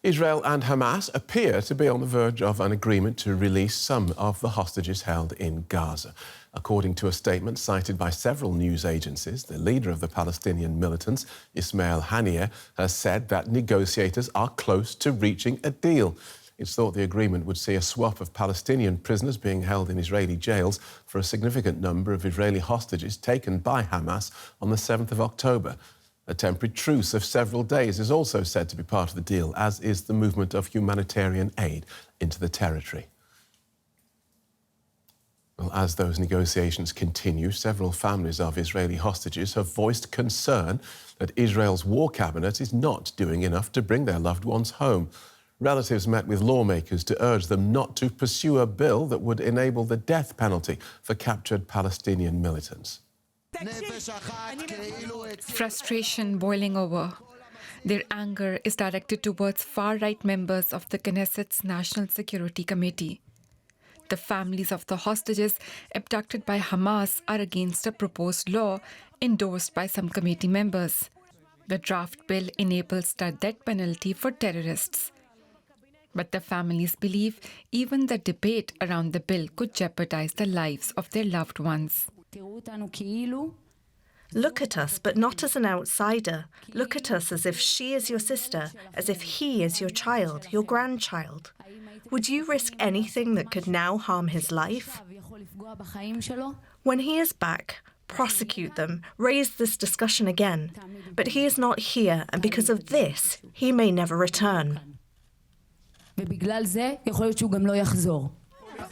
Israel and Hamas appear to be on the verge of an agreement to release some of the hostages held in Gaza. According to a statement cited by several news agencies, the leader of the Palestinian militants, Ismail Haniyeh, has said that negotiators are close to reaching a deal. It's thought the agreement would see a swap of Palestinian prisoners being held in Israeli jails for a significant number of Israeli hostages taken by Hamas on the 7th of October. A temporary truce of several days is also said to be part of the deal, as is the movement of humanitarian aid into the territory. Well, as those negotiations continue, several families of Israeli hostages have voiced concern that Israel's war cabinet is not doing enough to bring their loved ones home. Relatives met with lawmakers to urge them not to pursue a bill that would enable the death penalty for captured Palestinian militants. Frustration boiling over. Their anger is directed towards far-right members of the Knesset's National Security Committee. The families of the hostages abducted by Hamas are against a proposed law endorsed by some committee members. The draft bill enables the death penalty for terrorists. But the families believe even the debate around the bill could jeopardize the lives of their loved ones. Look at us, but not as an outsider. Look at us as if she is your sister, as if he is your child, your grandchild. Would you risk anything that could now harm his life? When he is back, prosecute them, raise this discussion again. But he is not here, and because of this, he may never return.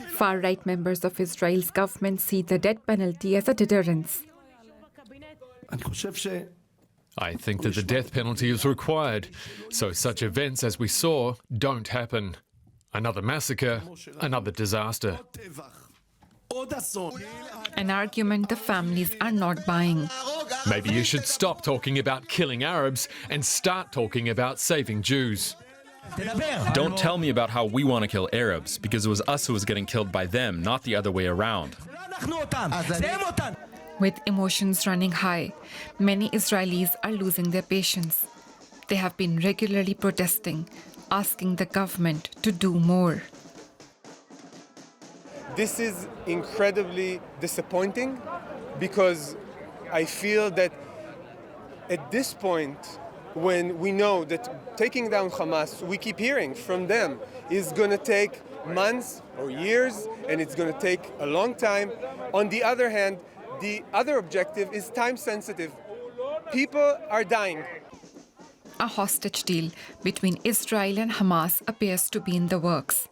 Far-right members of Israel's government see the death penalty as a deterrence. I think that the death penalty is required, so such events as we saw don't happen. Another massacre, another disaster. An argument the families are not buying. Maybe you should stop talking about killing Arabs and start talking about saving Jews. Don't tell me about how we want to kill Arabs, because it was us who was getting killed by them, not the other way around. With emotions running high, many Israelis are losing their patience. They have been regularly protesting, asking the government to do more. This is incredibly disappointing because I feel that at this point, when we know that taking down Hamas, we keep hearing from them, is going to take months or years, and it's going to take a long time. On the other hand, the other objective is time sensitive. People are dying. A hostage deal between Israel and Hamas appears to be in the works.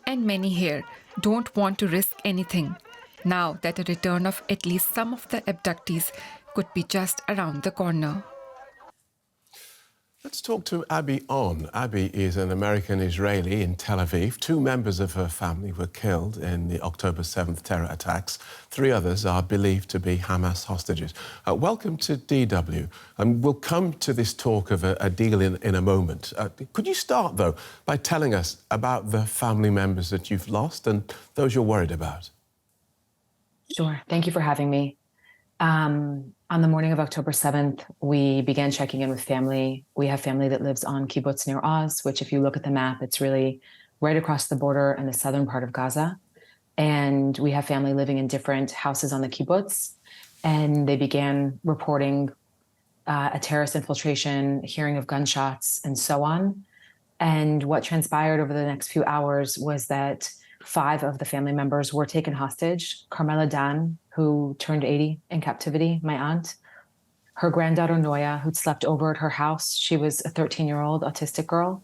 And many here don't want to risk anything, now that a return of at least some of the abductees could be just around the corner. Let's talk to Abbey Onn. Abbey is an American Israeli in Tel Aviv. 2 members of her family were killed in the October 7th terror attacks. 3 others are believed to be Hamas hostages. Welcome to DW. We'll come to this talk of a deal in a moment. Could you start, though, by telling us about the family members that you've lost and those you're worried about? Sure. Thank you for having me. On the morning of October 7th, we began checking in with family. We have family that lives on kibbutz near Oz, which if you look at the map, it's really right across the border in the southern part of Gaza. And we have family living in different houses on the kibbutz. And they began reporting a terrorist infiltration, hearing of gunshots, and so on. And what transpired over the next few hours was that 5 of the family members were taken hostage. Carmela Dan, who turned 80 in captivity, my aunt. Her granddaughter, Noya, who'd slept over at her house. She was a 13-year-old autistic girl.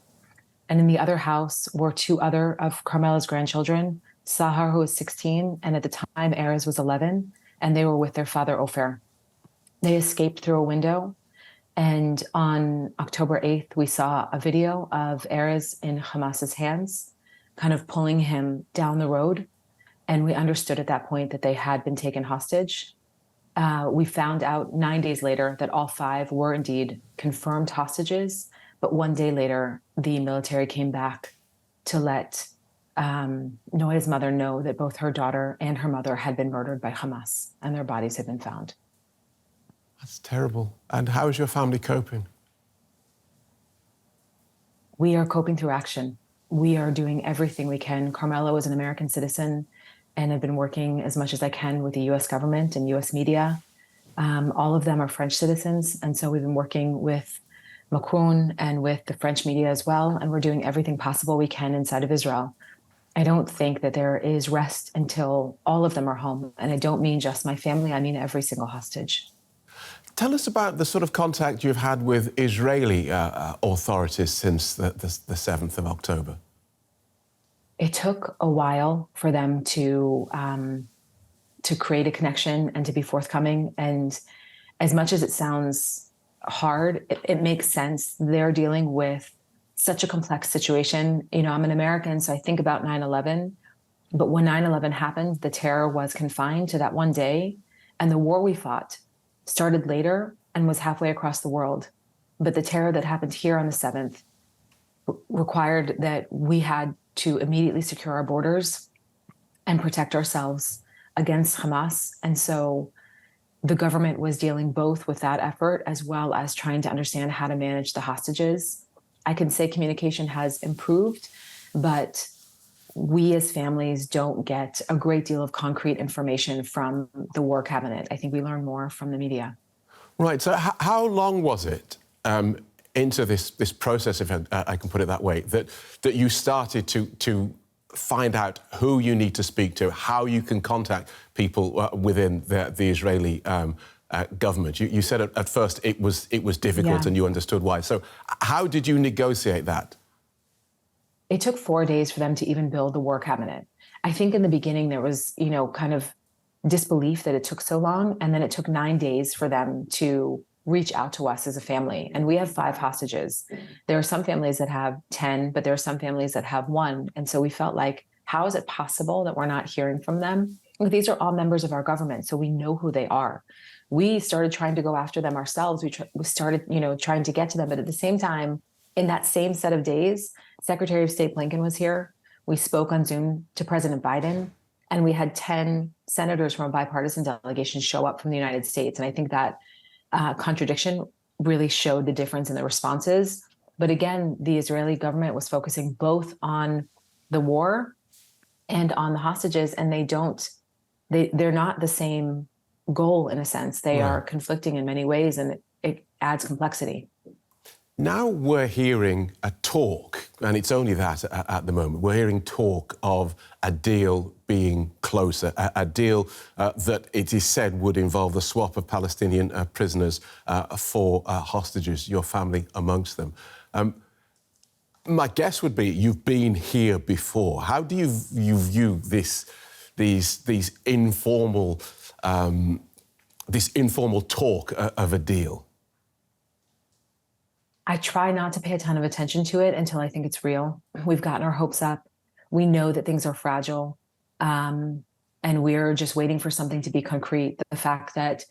And in the other house were 2 other of Carmela's grandchildren, Sahar, who was 16, and at the time, Erez was 11, and they were with their father, Ofer. They escaped through a window. And on October 8th, we saw a video of Erez in Hamas's hands, kind of pulling him down the road. And we understood at that point that they had been taken hostage. We found out 9 days later that all 5 were indeed confirmed hostages. But 1 day later, the military came back to let Noya's mother know that both her daughter and her mother had been murdered by Hamas, and their bodies had been found. That's terrible. And how is your family coping? We are coping through action. We are doing everything we can. Carmelo is an American citizen, and I've been working as much as I can with the US government and US media. All of them are French citizens. And so we've been working with Macron and with the French media as well. And we're doing everything possible we can inside of Israel. I don't think that there is rest until all of them are home. And I don't mean just my family, I mean every single hostage. Tell us about the sort of contact you've had with Israeli authorities since the 7th of October. It took a while for them to create a connection and to be forthcoming. And as much as it sounds hard, it makes sense. They're dealing with such a complex situation. You know, I'm an American, so I think about 9/11. But when 9/11 happened, the terror was confined to that one day. And the war we fought started later and was halfway across the world. But the terror that happened here on the 7th required that we had to immediately secure our borders and protect ourselves against Hamas. And so the government was dealing both with that effort as well as trying to understand how to manage the hostages. I can say communication has improved, but we as families don't get a great deal of concrete information from the war cabinet. I think we learn more from the media. Right. So how long was it into this process, if I can put it that way, that you started to find out who you need to speak to, how you can contact people within the Israeli government? You said at first it was difficult, and you understood why. So how did you negotiate that? It took 4 days for them to even build the war cabinet. I think in the beginning there was, kind of disbelief that it took so long. And then it took 9 days for them to reach out to us as a family. And we have 5 hostages. There are some families that have 10, but there are some families that have 1. And so we felt like, how is it possible that we're not hearing from them? These are all members of our government, so we know who they are. We started trying to go after them ourselves. We started, trying to get to them. But at the same time, in that same set of days, Secretary of State Blinken was here. We spoke on Zoom to President Biden, and we had 10 senators from a bipartisan delegation show up from the United States. And I think that contradiction really showed the difference in the responses. But again, the Israeli government was focusing both on the war and on the hostages, and they're not the same goal in a sense. They are conflicting in many ways, and it adds complexity. Now we're hearing a talk, and it's only that at the moment. We're hearing talk of a deal being closer, a deal that it is said would involve the swap of Palestinian prisoners for hostages, your family amongst them. My guess would be you've been here before. How do you view these informal talk of a deal? I try not to pay a ton of attention to it until I think it's real. We've gotten our hopes up. We know that things are fragile. And we're just waiting for something to be concrete. The fact that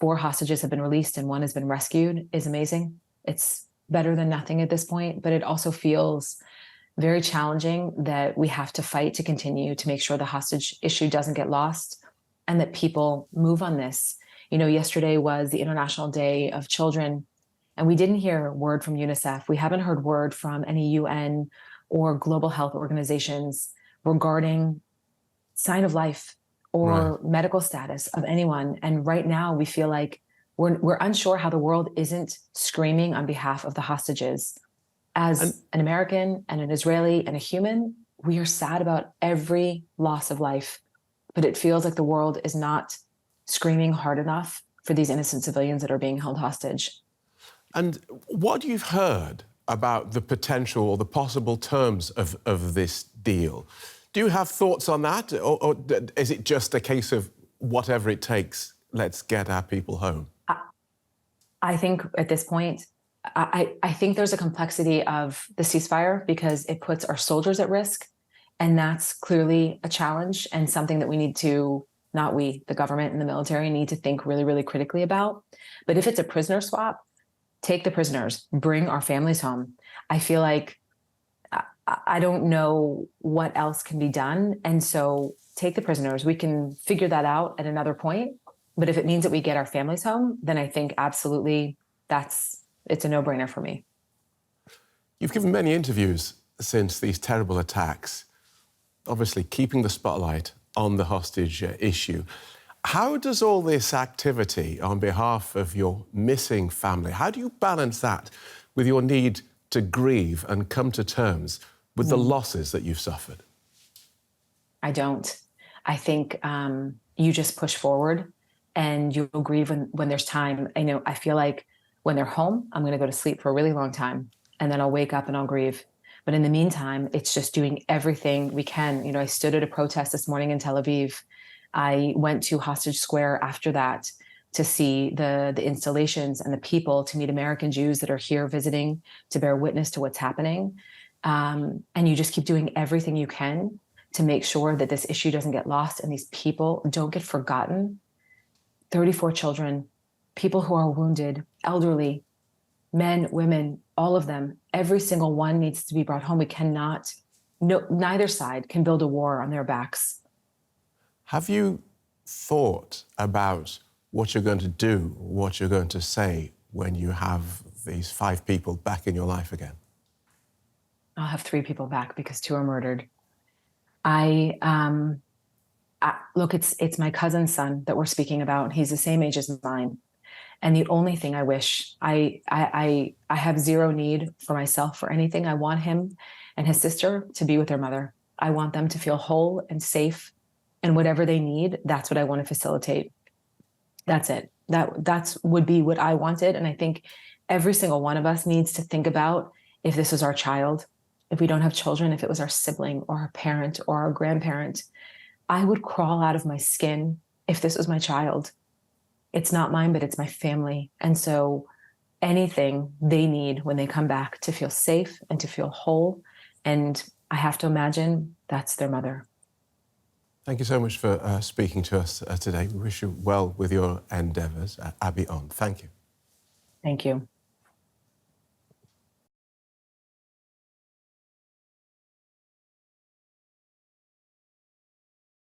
4 hostages have been released and 1 has been rescued is amazing. It's better than nothing at this point, but it also feels very challenging that we have to fight to continue to make sure the hostage issue doesn't get lost and that people move on this. Yesterday was the International Day of Children, and we didn't hear word from UNICEF. We haven't heard word from any UN or global health organizations regarding sign of life or medical status of anyone. And right now we feel like we're unsure how the world isn't screaming on behalf of the hostages. As an American and an Israeli and a human, we are sad about every loss of life, but it feels like the world is not screaming hard enough for these innocent civilians that are being held hostage. And what you've heard about the potential or the possible terms of this deal, do you have thoughts on that? Or is it just a case of whatever it takes, let's get our people home? I think at this point, I think there's a complexity of the ceasefire because it puts our soldiers at risk. And that's clearly a challenge and something that we need to, not we, the government and the military need to think really, really critically about. But if it's a prisoner swap, take the prisoners, bring our families home. I feel like I don't know what else can be done. And so take the prisoners. We can figure that out at another point. But if it means that we get our families home, then I think absolutely it's a no-brainer for me. You've given many interviews since these terrible attacks, obviously keeping the spotlight on the hostage issue. How does all this activity on behalf of your missing family, how do you balance that with your need to grieve and come to terms with the losses that you've suffered? I don't. I think you just push forward and you'll grieve when there's time. I feel like when they're home, I'm going to go to sleep for a really long time and then I'll wake up and I'll grieve. But in the meantime, it's just doing everything we can. I stood at a protest this morning in Tel Aviv. I went to Hostage Square after that to see the installations and the people, to meet American Jews that are here visiting, to bear witness to what's happening. And you just keep doing everything you can to make sure that this issue doesn't get lost and these people don't get forgotten. 34 children, people who are wounded, elderly, men, women, all of them, every single one needs to be brought home. We cannot, neither side can build a war on their backs. Have you thought about what you're going to do, what you're going to say when you have these 5 people back in your life again? I'll have 3 people back because 2 are murdered. Look, it's my cousin's son that we're speaking about. He's the same age as mine. And the only thing I wish, I have zero need for myself for anything. I want him and his sister to be with their mother. I want them to feel whole and safe, and whatever they need, that's what I want to facilitate. That's it. That's would be what I wanted. And I think every single one of us needs to think about, if this was our child, if we don't have children, if it was our sibling or our parent or our grandparent, I would crawl out of my skin if this was my child. It's not mine, but it's my family. And so anything they need when they come back to feel safe and to feel whole. And I have to imagine that's their mother. Thank you so much for speaking to us today. We wish you well with your endeavours. Abbey Onn, thank you. Thank you.